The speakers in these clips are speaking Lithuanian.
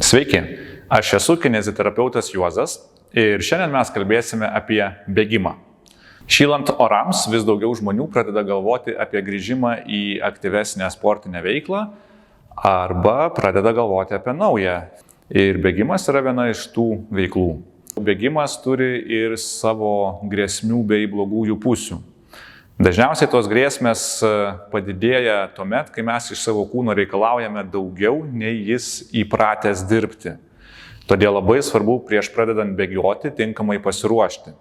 Sveiki, aš esu kineziterapeutas Juozas ir šiandien mes kalbėsime apie bėgimą. Šylant orams vis daugiau žmonių pradeda galvoti apie grįžimą į aktyvesnę sportinę veiklą arba pradeda galvoti apie naują. Ir bėgimas yra viena iš tų veiklų. Bėgimas turi ir savo grėsmių bei blogųjų pusių. Dažniausiai tos grėsmės padidėja tuomet, kai mes iš savo kūno reikalaujame daugiau, nei jis įpratęs dirbti. Todėl labai svarbu prieš pradedant bėgioti tinkamai pasiruošti.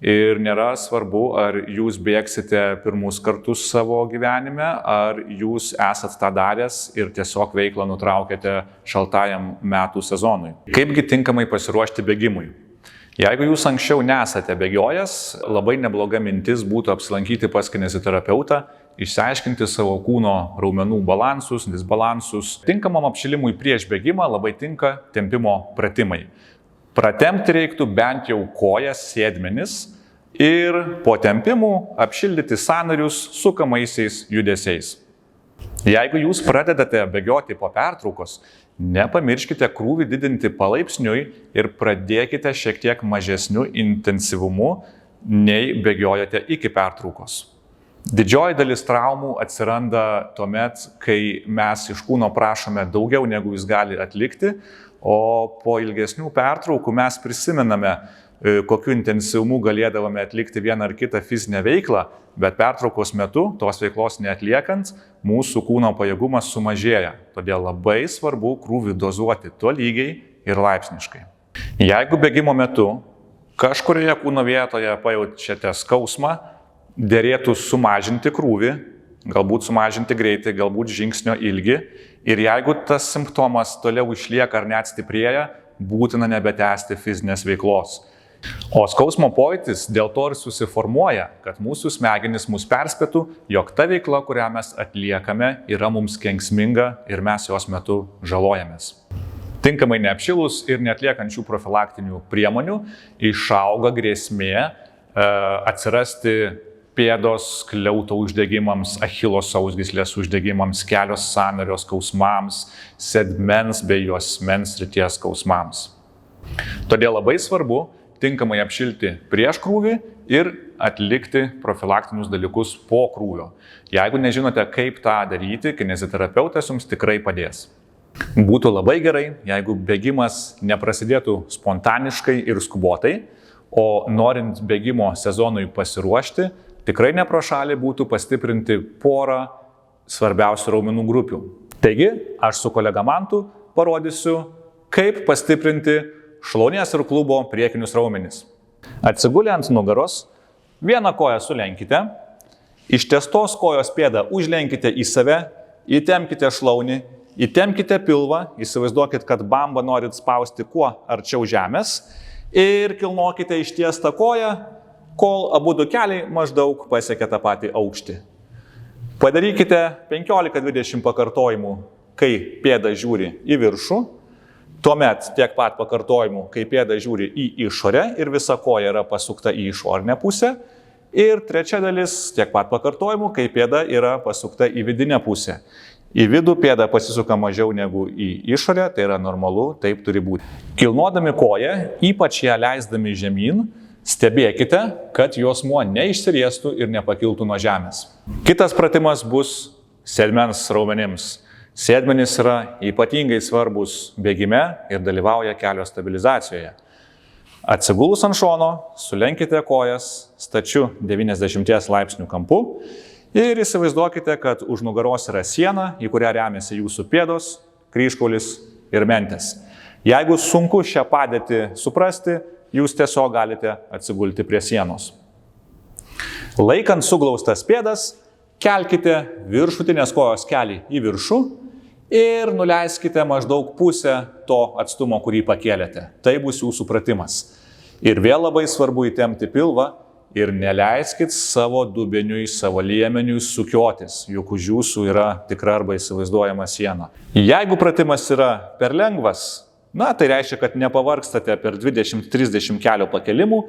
Ir nėra svarbu, ar jūs bėgsite pirmus kartus savo gyvenime, ar jūs esat tą daręs ir tiesiog veiklą nutraukėte šaltajam metų sezonui. Kaipgi tinkamai pasiruošti bėgimui? Jeigu jūs anksčiau nesate bėgiojęs, labai nebloga mintis būtų apsilankyti pas kineziterapeutą, išsiaiškinti savo kūno raumenų balansus, disbalansus. Tinkamam apšilimui prieš bėgimą labai tinka tempimo pratimai. Pratempti reiktų bent jau kojas, sėdmenis ir po tempimų apšildyti sąnarius sukamaisiais judesiais. Jeigu jūs pradedate bėgioti po pertraukos, nepamirškite krūvį didinti palaipsniui ir pradėkite šiek tiek mažesniu intensyvumu, nei bėgiojate iki pertraukos. Didžioji dalis traumų atsiranda tuomet, kai mes iš kūno prašome daugiau, negu jis gali atlikti, o po ilgesnių pertraukų mes prisimename, kokiu intensyvumu galėdavome atlikti vieną ar kitą fizinę veiklą, bet pertraukos metu, tos veiklos neatliekant, mūsų kūno pajėgumas sumažėja. Todėl labai svarbu krūvį dozuoti tolygiai ir laipsniškai. Jeigu bėgimo metu kažkurioje kūno vietoje pajaučiate skausmą, derėtų sumažinti krūvį, galbūt sumažinti greitį, galbūt žingsnio ilgį. Ir jeigu tas simptomas toliau išlieka ar net stiprėja, būtina nebetęsti fizinės veiklos. O skausmo pojūtis dėl to ir susiformuoja, kad mūsų smegenys mus perspėtų, jog ta veikla, kurią mes atliekame, yra mums kenksminga ir mes jos metu žalojamės. Tinkamai neapšilus ir neatliekant šių profilaktinių priemonių išauga grėsmė atsirasti pėdos skliauto uždegimams, achilo sausgyslės uždegimams, kelio sąnario skausmams, sėdmens bei juosmens srities skausmams. Todėl labai svarbu tinkamai apšilti prieš krūvį ir atlikti profilaktinius dalykus po krūvio. Jeigu nežinote, kaip tą daryti, kineziterapeutas jums tikrai padės. Būtų labai gerai, jeigu bėgimas neprasidėtų spontaniškai ir skubotai, o norint bėgimo sezonui pasiruošti, tikrai ne pro šalį būtų pastiprinti porą svarbiausių raumenų grupių. Taigi, aš su kolega Mantu parodysiu, kaip pastiprinti šlaunies ir klubo priekinius raumenis. Atsigulę ant nugaros, vieną koją sulenkite, ištiestos kojos pėdą užlenkite į save, įtempkite šlaunį, įtempkite pilvą, įsivaizduokit, kad bambą norit spausti kuo arčiau žemės ir kilnokite ištiestą koją, kol abudu keliai maždaug pasiekia tą patį aukštį. Padarykite 15-20 pakartojimų, kai pėda žiūri į viršų. Tuomet tiek pat pakartojimų, kai pėda žiūri į išorę ir visa koja yra pasukta į išorinę pusę. Ir trečia dalis, tiek pat pakartojimų, kai pėda yra pasukta į vidinę pusę. Į vidų pėda pasisuka mažiau negu į išorę, tai yra normalu, taip turi būti. Kilnodami koją, ypač ją leisdami žemyn, stebėkite, kad juosmuo neišsiriestų ir nepakiltų nuo žemės. Kitas pratimas bus sėdmens raumenims. Sėdmenys yra ypatingai svarbus bėgime ir dalyvauja kelio stabilizacijoje. Atsigulus ant šono, sulenkite kojas stačiu 90 laipsnių kampu ir įsivaizduokite, kad už nugaros yra siena, į kurią remiasi jūsų pėdos, kryžkaulis ir mentės. Jeigu sunku šią padėtį suprasti, jūs tiesiog galite atsigulti prie sienos. Laikant suglaustas pėdas, kelkite viršutinės kojos kelį į viršų ir nuleiskite maždaug pusę to atstumo, kurį pakėlėte. Tai bus jūsų pratimas. Ir vėl labai svarbu įtempti pilvą ir neleiskit savo dubeniui, savo liemeniui sukiotis, juk už jūsų yra tikra arba įsivaizduojama siena. Jeigu pratimas yra per lengvas, tai reiškia, kad nepavargstate per 20-30 kelio pakelimų,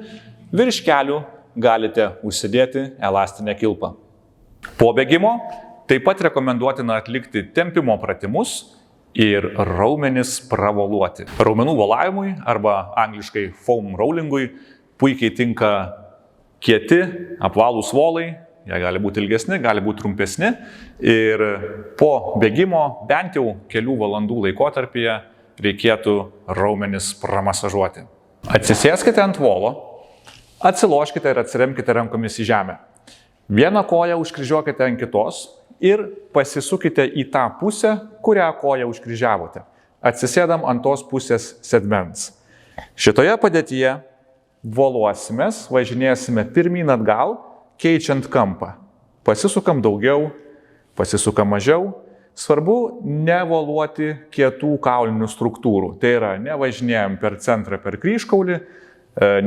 virš kelių galite užsidėti elastinę kilpą. Po bėgimo taip pat rekomenduotina atlikti tempimo pratimus ir raumenis pravoluoti. Raumenų volavimui arba angliškai foam rollingui puikiai tinka kieti, apvalūs volai, jie gali būti ilgesni, gali būti trumpesni ir po bėgimo bent jau kelių valandų laikotarpyje reikėtų raumenis pramasažuoti. Atsisėskite ant volo, atsiloškite ir atsiremkite rankomis į žemę. Vieną koją užkryžiuokite ant kitos ir pasisukite į tą pusę, kurią koją užkryžiavote. Atsisėdam ant tos pusės sėdmens. Šitoje padėtyje voluosimės, važinėsime pirmyn atgal, keičiant kampą. Pasisukam daugiau, pasisukam mažiau. Svarbu nevoluoti kietų kaulinių struktūrų. Tai yra, nevažinėjam per centrą, per kryžkaulį,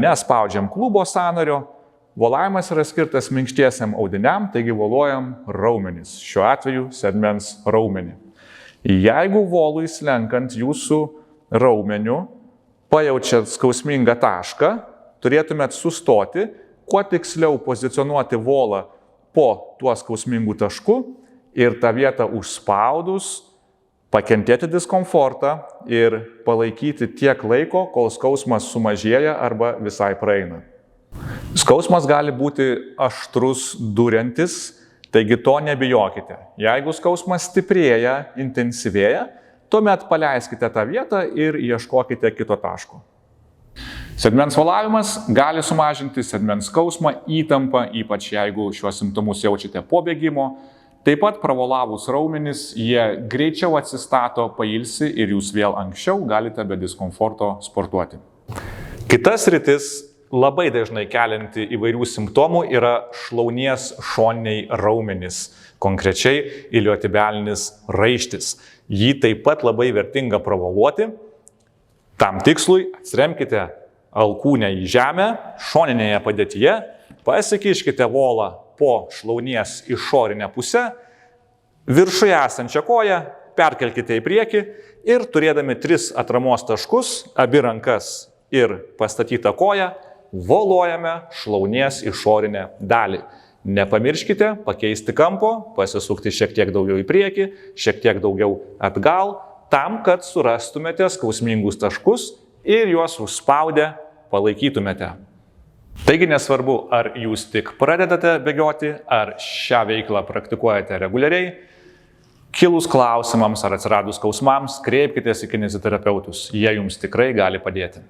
nespaudžiam klubo sąnario. Volavimas yra skirtas minkštiesiam audiniam, taigi voluojam raumenis, šiuo atveju sėdmens raumenį. Jeigu volui slenkant jūsų raumeniu pajaučiat skausmingą tašką, turėtumėt sustoti, kuo tiksliau pozicionuoti volą po tuo skausmingu tašku ir tą vietą užspaudus, pakentėti diskomfortą ir palaikyti tiek laiko, kol skausmas sumažėja arba visai praeina. Skausmas gali būti aštrus, duriantis, taigi to nebijokite. Jeigu skausmas stiprėja, intensyvėja, tuomet paleiskite tą vietą ir ieškokite kito taško. Sėdmens volavimas gali sumažinti sėdmens skausmą, įtampą, ypač jeigu šiuos simptomus jaučiate po bėgimo. Taip pat pravolavus raumenis, jie greičiau atsistato, pailsi ir jūs vėl anksčiau galite be diskomforto sportuoti. Kitas sritis labai dažnai kelianti įvairių simptomų yra šlaunies šoniniai raumenys, konkrečiai iliotibialinis raištis. Jį taip pat labai vertinga pravaluoti. Tam tikslui atsiremkite alkūnę į žemę, šoninėje padėtyje, pasikiškite volą po šlaunies išorinę pusę, viršuje esančią koją perkelkite į priekį ir turėdami 3 atramos taškus, abi rankas ir pastatytą koją, voluojame šlaunies išorinę dalį. Nepamirškite pakeisti kampo, pasisukti šiek tiek daugiau į priekį, šiek tiek daugiau atgal, tam, kad surastumėte skausmingus taškus ir juos užspaudę palaikytumėte. Taigi nesvarbu, ar jūs tik pradedate bėgioti, ar šią veiklą praktikuojate reguliariai, kilus klausimams ar atsiradus skausmams, kreipkitės į kineziterapeutus, jie jums tikrai gali padėti.